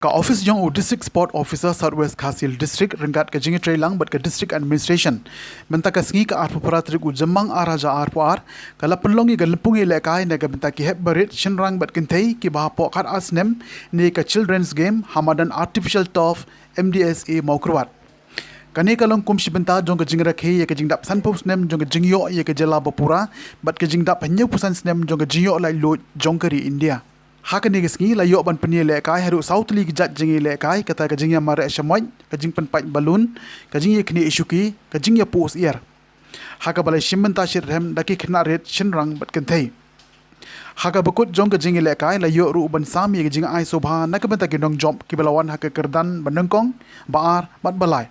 Ka office jong u district sport officer Southwest Khasil district renggat ke jingi trailang bat ke district administration benta ka sngi ka arpu paratrik u jemang araja arpu ar kala penlongi ga lempungi lekai ne ga benta ki heb barit shinrang bat kintai ki bah po khat asnem ne ka children's game hamadan artificial turf MDSA maukrwat kani kalong kumshi benta jong ka jingra khe ye ka jingdap sanpos nem jong ka jingyo ye ka jela bapura bat ka jingdap hanyu pusan snem jong ka jingyo lai lo jong kari India hakani gisngi la yo ban peni le kai haru south league jat jingi le kai kata ka jingya mare shamoy ka jing pan pai balloon ka jingi kni isuki ka jingya pos year haka balai shimmenta shirhem daki khna red shinrang bat kenthai haka bakut jong ka jingi le kai la yo ru ban sami ka jinga ai sobha nakabenta ki nong job ki balawan haka kerdan banengkong baar bat balai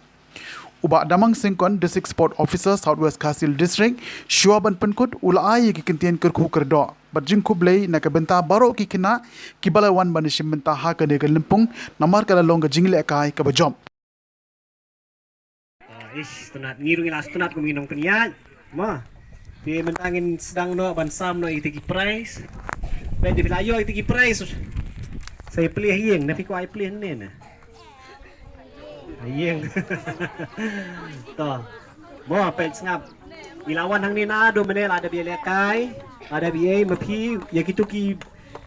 uba damang singkon district sport officer Southwest Khasil district shua ban penkut ulai ki kentian kerku kerdo bajing kublei nak benta baro ki kina ki balawan ban shimbenta ha ka ne ka limpung namar kala long ka jingle kai ka bajom tunat ngiru ilas tunat kuminong kenya ma pi mentangin sedang no ban sam no itiki price ben di bilayo itiki price saya pilih hieng tapi ko ai pilih ne na hieng to mo pen ngap ilawan hang ni na do menel ada biaya kai ada biaya mapi ya gitu ki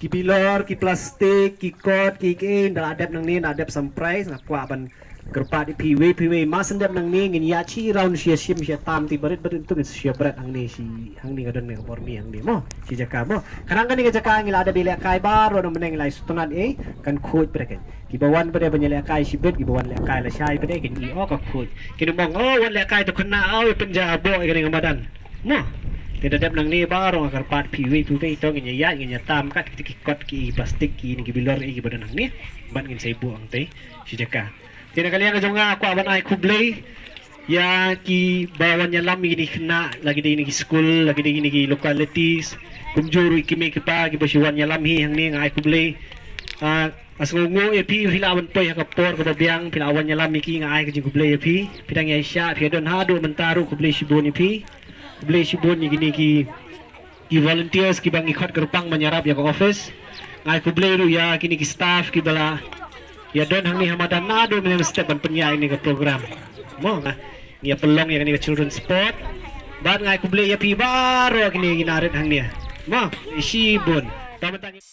pilor ki plastik ki kot ki kain dah adap nang ni adap surprise nak kuat ban gerpa di piwe mas ndap nang ni ngin ya chi round sia sim sia tam ti berit tu sia berat hang ni si hang ni gadon ni por mi hang ni mo si jaka mo kadang kan ni jaka ngila ada biaya kai baru do meneng lai stunat kan khoj bereken ki bawan pada banyak kai si bet ki bawan kai la sai pada kin i ka khoj kin mong wan le kai tu kena au penjabo kan ngamadan mo tidak ada nang ni baru agar part piwe itu ngin ya ngin tam kat ki kot ki plastik ki ni ki bilor ki badan nang ni ban ngin sai buang teh si jaka tidak kalian ngajong aku aban ai kublei ya ki bawan lam ni kena lagi di ni school lagi di ni localities kumjuru ki me ki pa ki basiwan lam hi hang ni ngai kublei asngungu ya pi hilawan poi ka por ka biang pilawan lam ki ngai ki kublei ya pi pidang ya sya pi don hadu mentaru kublei sibon pi kublei sibon ni gini ki volunteers ki bang ikot gerbang menyarap ya ke office ngai kublei ru ya kini ki staff ki bala ya don hang ni hamadan nado men step ban penya ini ke program mo ya pelong ya ni ke children sport bat ngai kublei ya pi baro kini ginarit hang ni mo isibon tamatang